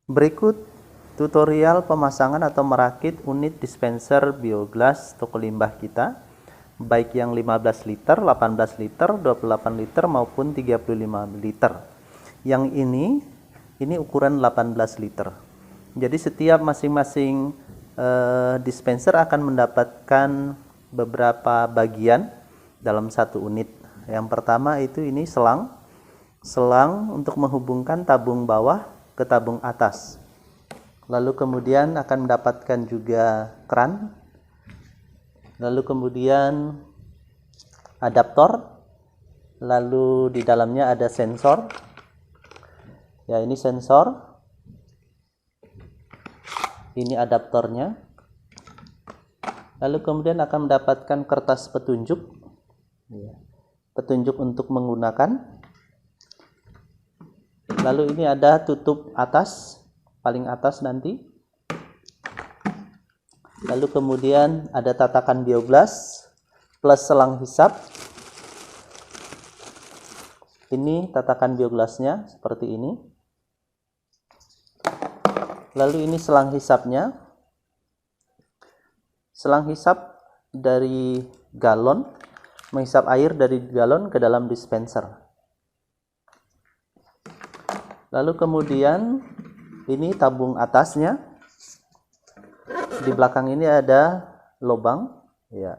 Berikut tutorial pemasangan atau merakit unit dispenser bioglas toko limbah kita, baik yang 15 liter, 18 liter, 28 liter maupun 35 liter. Yang ini ukuran 18 liter. Jadi setiap masing-masing dispenser akan mendapatkan beberapa bagian dalam satu unit. Yang pertama itu ini selang untuk menghubungkan tabung bawah ke tabung atas. Lalu kemudian akan mendapatkan juga keran. Lalu kemudian adaptor. Lalu di dalamnya ada sensor. Ya, ini sensor. Ini adaptornya. Lalu kemudian akan mendapatkan kertas petunjuk. Petunjuk untuk menggunakan. Lalu ini ada tutup atas, paling atas nanti. Lalu kemudian ada tatakan bioglas plus selang hisap. Ini tatakan bioglasnya seperti ini. Lalu ini selang hisapnya. Selang hisap dari galon, menghisap air dari galon ke dalam dispenser. Lalu kemudian ini tabung atasnya. Di belakang ini ada lubang, ya.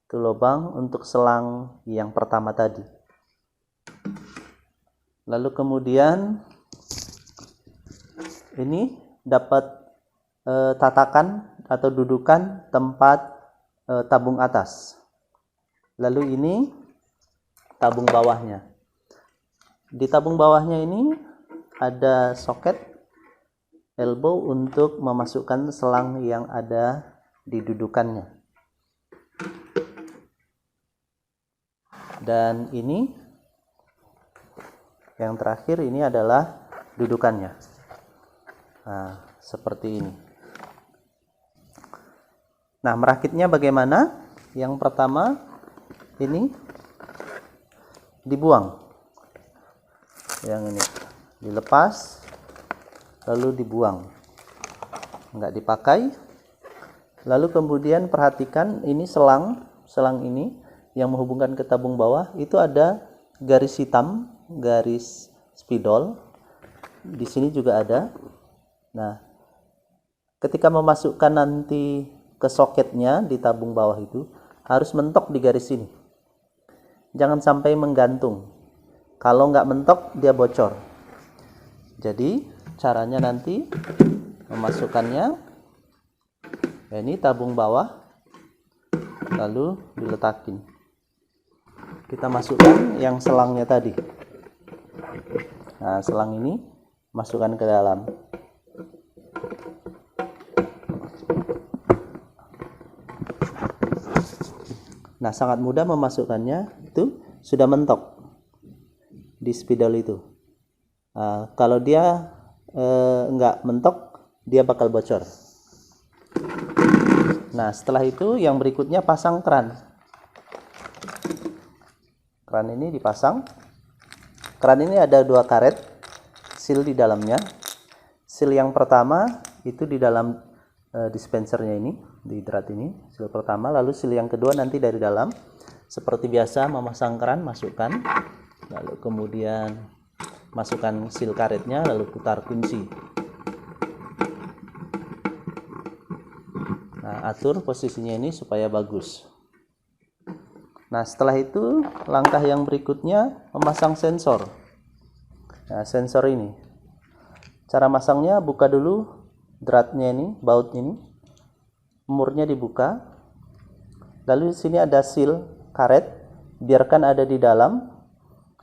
Itu lubang untuk selang yang pertama tadi. Lalu kemudian ini dapat tatakan atau dudukan tempat tabung atas. Lalu ini tabung bawahnya. Di tabung bawahnya ini ada soket elbow untuk memasukkan selang yang ada di dudukannya. Dan ini yang terakhir ini adalah dudukannya. Nah, seperti ini. Nah, merakitnya bagaimana? Yang pertama ini dibuang. Yang ini dilepas lalu dibuang, nggak dipakai. Lalu kemudian perhatikan ini selang ini yang menghubungkan ke tabung bawah itu ada garis hitam, garis spidol. Di sini juga ada. Nah, ketika memasukkan nanti ke soketnya di tabung bawah itu harus mentok di garis ini, jangan sampai menggantung. Kalau nggak mentok dia bocor. Jadi caranya nanti memasukkannya, ini tabung bawah, lalu diletakin. Kita masukkan yang selangnya tadi. Nah, selang ini masukkan ke dalam. Nah, sangat mudah memasukkannya, itu sudah mentok di spidol itu. Kalau dia nggak mentok, dia bakal bocor. Nah, setelah itu yang berikutnya pasang keran. Keran ini dipasang. Keran ini ada 2 karet seal di dalamnya. Seal yang pertama itu di dalam dispensernya ini, di drat ini, seal pertama. Lalu seal yang kedua nanti dari dalam. Seperti biasa memasang keran, masukkan. Lalu kemudian masukkan seal karetnya, lalu putar kunci. Nah, atur posisinya ini supaya bagus. Nah, setelah itu langkah yang berikutnya memasang sensor. Nah, sensor ini cara masangnya, buka dulu dratnya ini, baut ini, murnya dibuka. Lalu di sini ada seal karet, biarkan ada di dalam.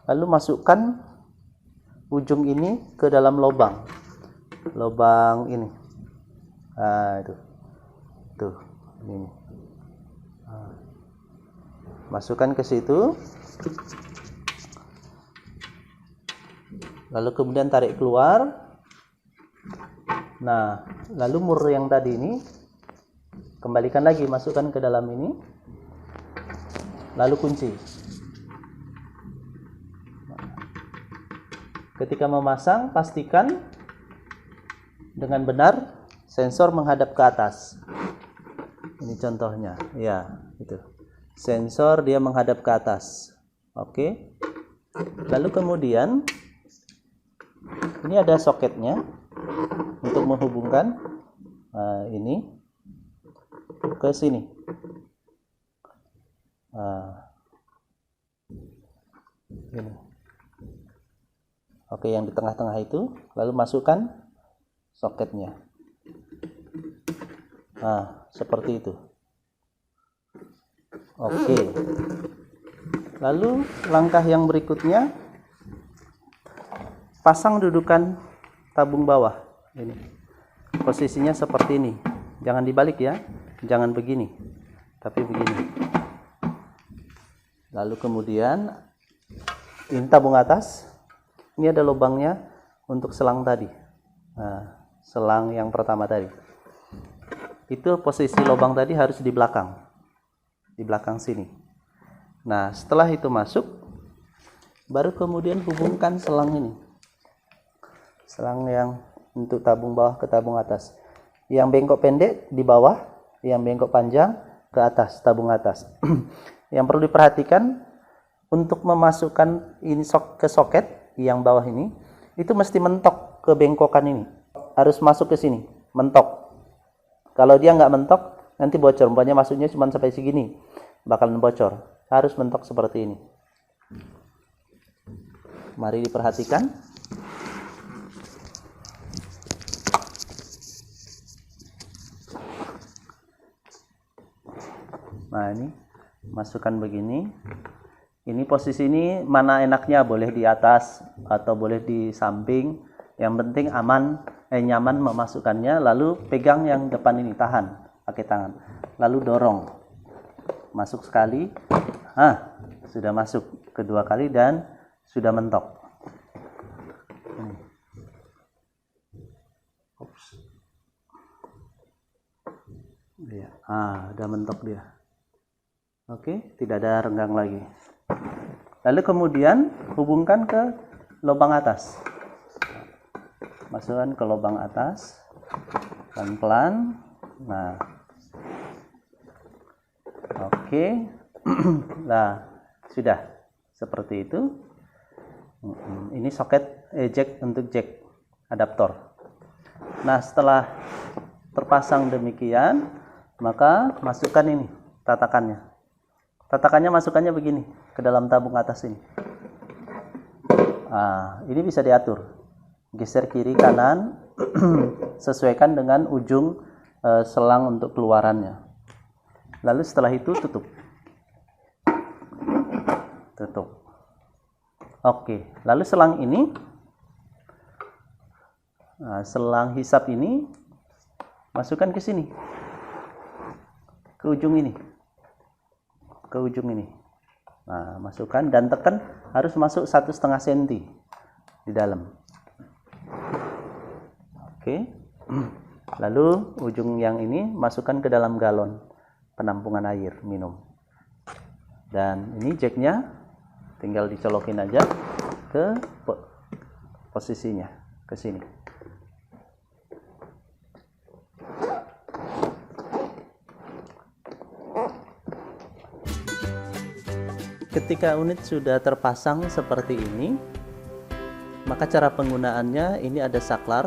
Lalu masukkan ujung ini ke dalam lubang ini. Nah, itu tuh ini. Masukkan ke situ. Lalu kemudian tarik keluar. Nah, lalu mur yang tadi ini kembalikan lagi, masukkan ke dalam ini. Lalu kunci. Ketika memasang, pastikan dengan benar, sensor menghadap ke atas. Ini contohnya, ya, itu. Sensor dia menghadap ke atas. Oke. Lalu kemudian ini ada soketnya untuk menghubungkan ini ke sini. Ini. Oke, yang di tengah-tengah itu, lalu masukkan soketnya. Seperti itu. Oke. Lalu langkah yang berikutnya, pasang dudukan tabung bawah. Ini. Posisinya seperti ini. Jangan dibalik ya. Jangan begini. Tapi begini. Lalu kemudian ini tabung atas. Ini ada lubangnya untuk selang tadi. Selang yang pertama tadi. Itu posisi lubang tadi harus di belakang. Di belakang sini. Nah, setelah itu masuk, baru kemudian hubungkan selang ini. Selang yang untuk tabung bawah ke tabung atas. Yang bengkok pendek di bawah, yang bengkok panjang ke atas, tabung atas. Yang perlu diperhatikan, untuk memasukkan ini ke soket yang bawah ini, itu mesti mentok ke bengkokan ini. Harus masuk ke sini, mentok. Kalau dia nggak mentok, nanti bocor. Umpamanya masuknya cuma sampai segini, bakalan bocor. Harus mentok seperti ini. Mari diperhatikan. Nah, ini masukkan begini. Ini posisi ini mana enaknya, boleh di atas atau boleh di samping. Yang penting aman, nyaman memasukkannya. Lalu pegang yang depan ini, tahan pakai tangan. Lalu dorong. Masuk sekali. Sudah masuk kedua kali dan sudah mentok. Ya, udah mentok dia. Oke, tidak ada renggang lagi. Lalu kemudian hubungkan ke lubang atas. Masukkan ke lubang atas. Pelan-pelan. Nah. Oke. Nah, sudah. Seperti itu. Ini soket jack untuk jack adaptor. Nah, setelah terpasang demikian, maka masukkan ini tatakannya. Tatakannya masukkannya begini ke dalam tabung atas ini. Ini bisa diatur. Geser kiri kanan sesuaikan dengan ujung selang untuk keluarannya. Lalu setelah itu tutup. Tutup. Oke, lalu selang ini selang hisap ini masukkan ke sini. Ke ujung ini. Ke ujung ini. Nah, masukkan dan tekan, harus masuk 1,5 cm di dalam. Oke. Lalu ujung yang ini masukkan ke dalam galon penampungan air minum. Dan ini jacknya tinggal dicolokin aja ke posisinya, ke sini. Ketika unit sudah terpasang seperti ini, maka cara penggunaannya ini ada saklar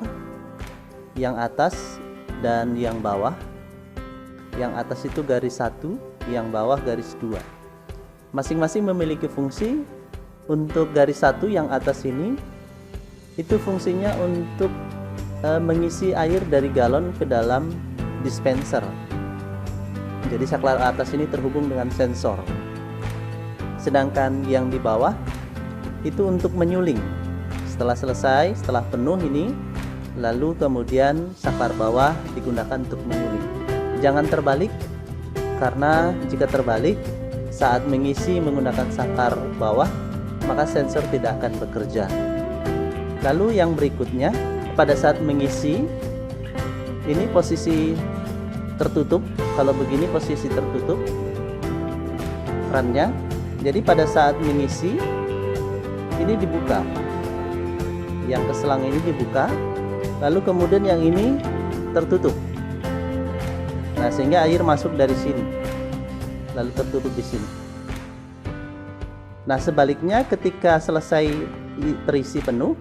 yang atas dan yang bawah. Yang atas itu garis 1, yang bawah garis 2. Masing-masing memiliki fungsi. Untuk garis 1 yang atas ini, itu fungsinya untuk mengisi air dari galon ke dalam dispenser. Jadi saklar atas ini terhubung dengan sensor. Sedangkan yang di bawah itu untuk menyuling. Setelah selesai, setelah penuh ini, lalu kemudian saklar bawah digunakan untuk menyuling. Jangan terbalik, karena jika terbalik saat mengisi menggunakan saklar bawah, maka sensor tidak akan bekerja. Lalu yang berikutnya, pada saat mengisi, ini posisi tertutup. Kalau begini posisi tertutup kerannya. Jadi pada saat mengisi, ini dibuka. Yang ke selang ini dibuka. Lalu kemudian yang ini tertutup. Nah, sehingga air masuk dari sini, lalu tertutup di sini. Nah, sebaliknya ketika selesai terisi penuh,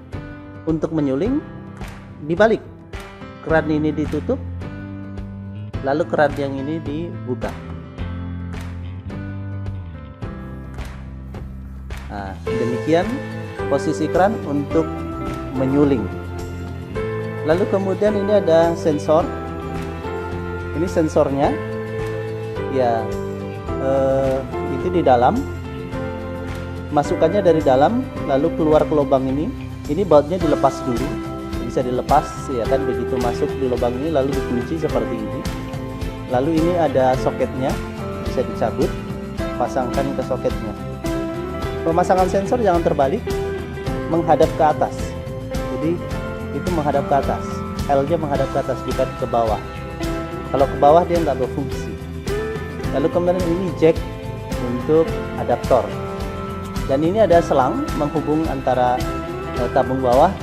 untuk menyuling dibalik, keran ini ditutup, lalu keran yang ini dibuka. Nah, demikian posisi keran untuk menyuling. Lalu kemudian ini ada sensor. Ini sensornya, ya, itu di dalam. Masukannya dari dalam, lalu keluar ke lubang ini. Ini bautnya dilepas dulu, bisa dilepas, ya kan, begitu masuk di lubang ini lalu dikunci seperti ini. Lalu ini ada soketnya, bisa dicabut, pasangkan ke soketnya. Pemasangan sensor jangan terbalik, menghadap ke atas. Jadi itu menghadap ke atas, L-nya menghadap ke atas, bukan ke bawah. Kalau ke bawah dia nggak berfungsi. Lalu kemudian ini jack untuk adaptor. Dan ini ada selang menghubung antara tabung bawah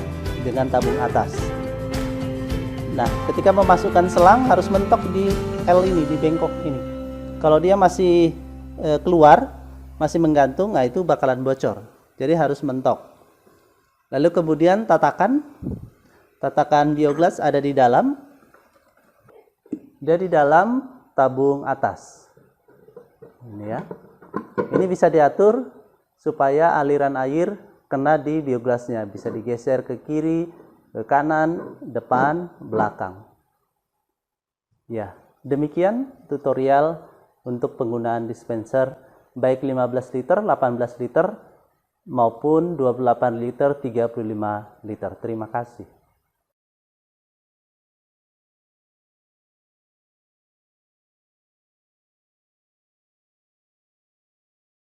dengan tabung atas. Nah, ketika memasukkan selang harus mentok di L ini, di bengkok ini. Kalau dia masih keluar, masih menggantung, nah itu bakalan bocor. Jadi harus mentok. Lalu kemudian tatakan bioglas ada di dalam. Dia di dalam tabung atas. Ini ya. Ini bisa diatur supaya aliran air kena di bioglasnya, bisa digeser ke kiri, ke kanan, depan, belakang. Ya, demikian tutorial untuk penggunaan dispenser baik 15 liter, 18 liter maupun 28 liter, 35 liter. Terima kasih.